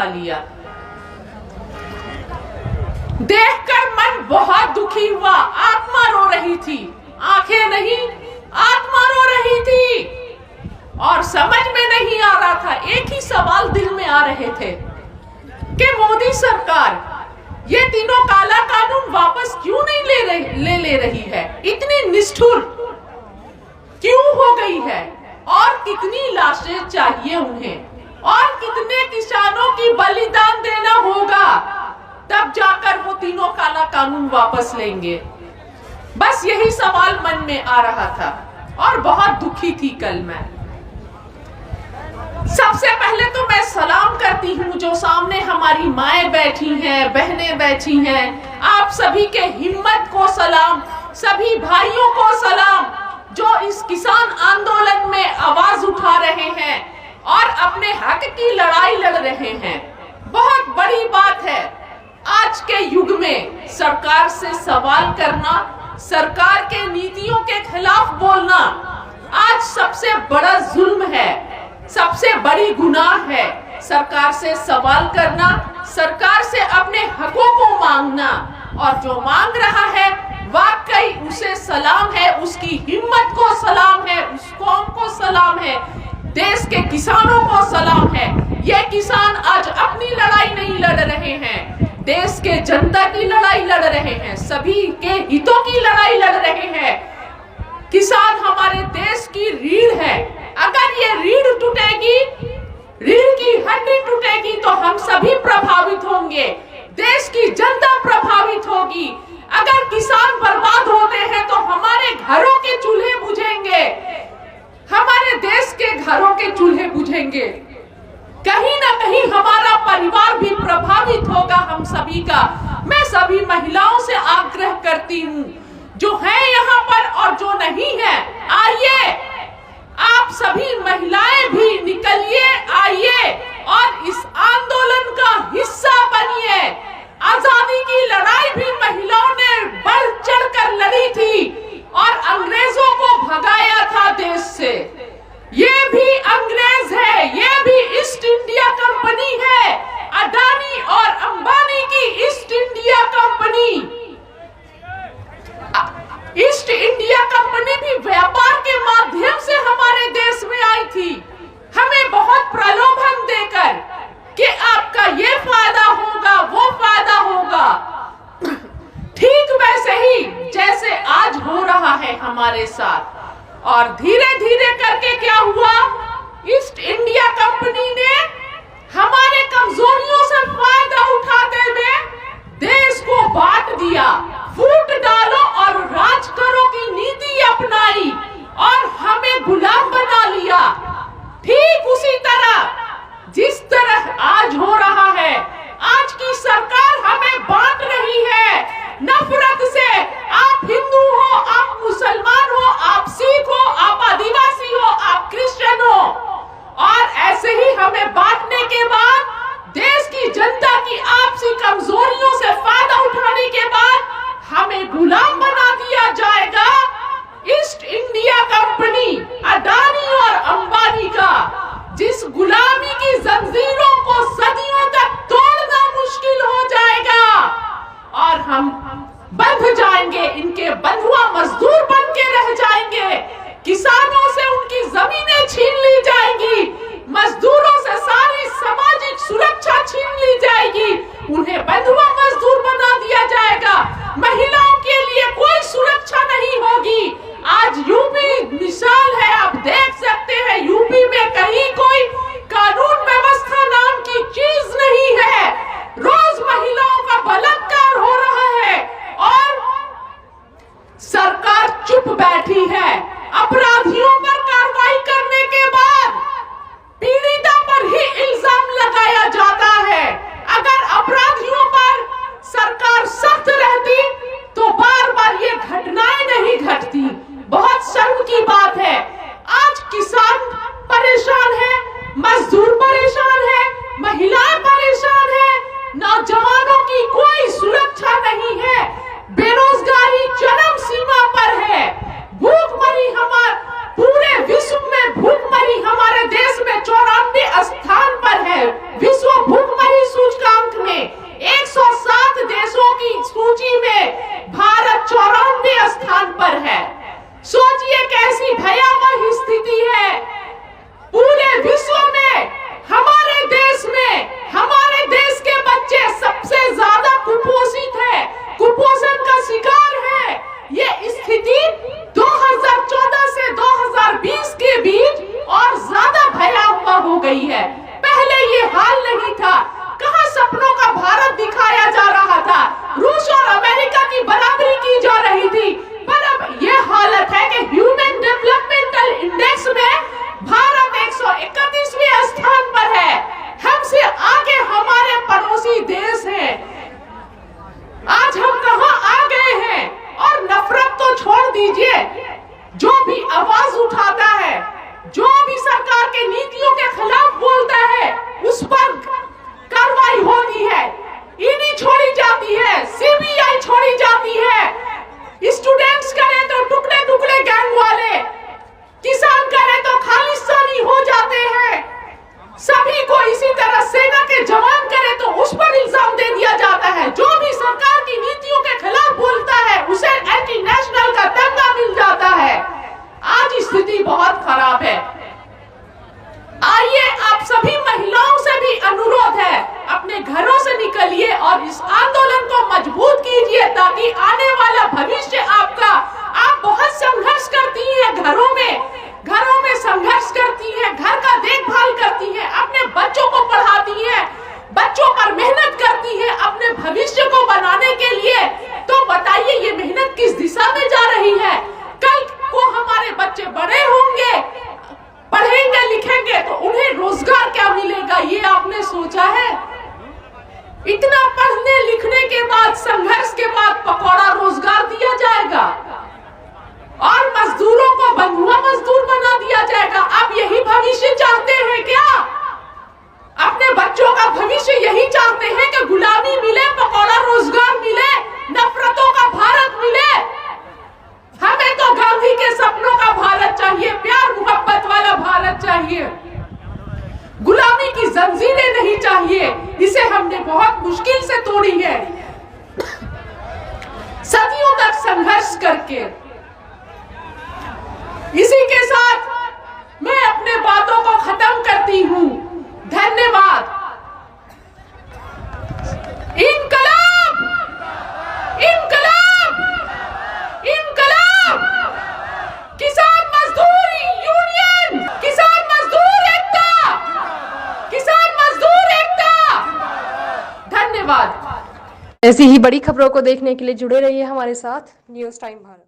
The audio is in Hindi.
लिया। देखकर मन बहुत दुखी हुआ, आत्मा रो रही थी, आंखें नहीं आत्मा रो रही थी। और समझ में नहीं आ रहा था, एक ही सवाल दिल में आ रहे थे कि मोदी सरकार ये तीनों काला कानून वापस क्यों नहीं ले रही है, इतनी निष्ठुर क्यों हो गई है, और कितनी लाशें चाहिए उन्हें, और कितने किसानों की बलिदान देना होगा, तब जाकर वो तीनों काला कानून वापस लेंगे। बस यही सवाल मन में आ रहा था और बहुत दुखी थी कल मैं। सबसे पहले तो मैं सलाम करती हूँ जो सामने हमारी माएं बैठी हैं, बहनें बैठी हैं, आप सभी के हिम्मत को सलाम, सभी भाइयों को सलाम जो इस किसान आंदोलन में आवाज उठा रहे हैं और अपने हक की लड़ाई लड़ रहे हैं। बहुत बड़ी बात है आज के युग में सरकार से सवाल करना, सरकार के नीतियों के खिलाफ बोलना आज सबसे बड़ा जुल्म है, सबसे बड़ी गुनाह है। सरकार से सवाल करना, सरकार से अपने हकों को मांगना, और जो मांग रहा है वाकई उसे सलाम है, उसकी हिम्मत को सलाम है, उस कौम को सलाम है, देश के किसानों को सलाम है। ये किसान आज अपनी लड़ाई नहीं लड़ रहे हैं, देश के जनता की लड़ाई लड़ रहे हैं, सभी के हितों की लड़ाई लड़ रहे हैं। किसान हमारे देश की रीढ़ है, अगर ये रीढ़ टूटेगी, रीढ़ की हड्डी टूटेगी तो हम सभी प्रभावित होंगे, देश की जनता प्रभावित होगी। अगर किसान बर्बाद होते हैं तो हमारे घरों के चूल्हे बुझेंगे, हमारे देश के घरों के चूल्हे बुझेंगे, कहीं ना कहीं हमारा परिवार भी प्रभावित होगा, हम सभी का। मैं सभी महिलाओं से आग्रह करती हूँ जो है यहाँ पर और जो नहीं है, आइए आप सभी महिलाएं भी निकलिए, आइए और इस आंदोलन का हिस्सा बनिए। आजादी की लड़ाई भी महिलाओं ने बढ़ चढ़कर लड़ी थी और अंग्रेजों को भगाया था देश से। ये भी अंग्रेज है, ये भी ईस्ट इंडिया कंपनी है, अडानी और अंबानी की east India company. East India company भी व्यापार के माध्यम से हमारे देश में आई थी, हमें बहुत प्रलोभन देकर कि आपका ये फायदा होगा, वो फायदा होगा। ठीक वैसे ही जैसे आज हो रहा है हमारे साथ। और धीरे धीरे करके क्या हुआ, ईस्ट इंडिया कंपनी ने हमारे कमजोरियों से फायदा उठाते हुए देश को बांट दिया, फूट डालो और राज करो की नीति अपनाई और हमें गुलाम बना लिया। ठीक उसी तरह जिस तरह आज हो रहा है, आज की सरकार हमें बांट रही है नफरत से। आप हिंदू हो, आप मुसलमान हो, आप सिख हो, आप आदिवासी हो, आप क्रिश्चियन हो, और ऐसे ही हमें बांटने के बाद देश की जनता की आपसी कमजोरियों से फायदा उठाने के बाद हमें गुलाम बना दिया जाएगा। ईस्ट इंडिया कंपनी, अडानी और अंबानी का, जिस गुलामी की जंजीरों को सदियों तक तोड़ना मुश्किल हो जाएगा और हम बंध जाएंगे, इनके बंधुआ मजदूर बन के रह जाएंगे। किसानों से उनकी जमीनें छीन ली जाएंगी, मजदूरों से सारी सामाजिक सुरक्षा छीन ली जाएगी, उन्हें बंधुआ मजदूर बना दिया जाएगा। महिलाओं के लिए कोई सुरक्षा नहीं होगी। आज यूपी मिसाल है, आप देख सकते हैं यूपी में कहीं कोई कानून व्यवस्था नाम की चीज नहीं है, रोज महिलाओं का बलात्कार हो रहा है और सरकार संघर्ष करके। इसी के साथ मैं अपने बातों को खत्म करती हूं। धन्यवाद। इनकलाब, इनकलाब, इनकलाब। किसान मजदूर यूनियन, किसान मजदूर एकता, किसान मजदूर एकता। धन्यवाद। ऐसी ही बड़ी खबरों को देखने के लिए जुड़े रहिए हमारे साथ न्यूज़ टाइम भारत।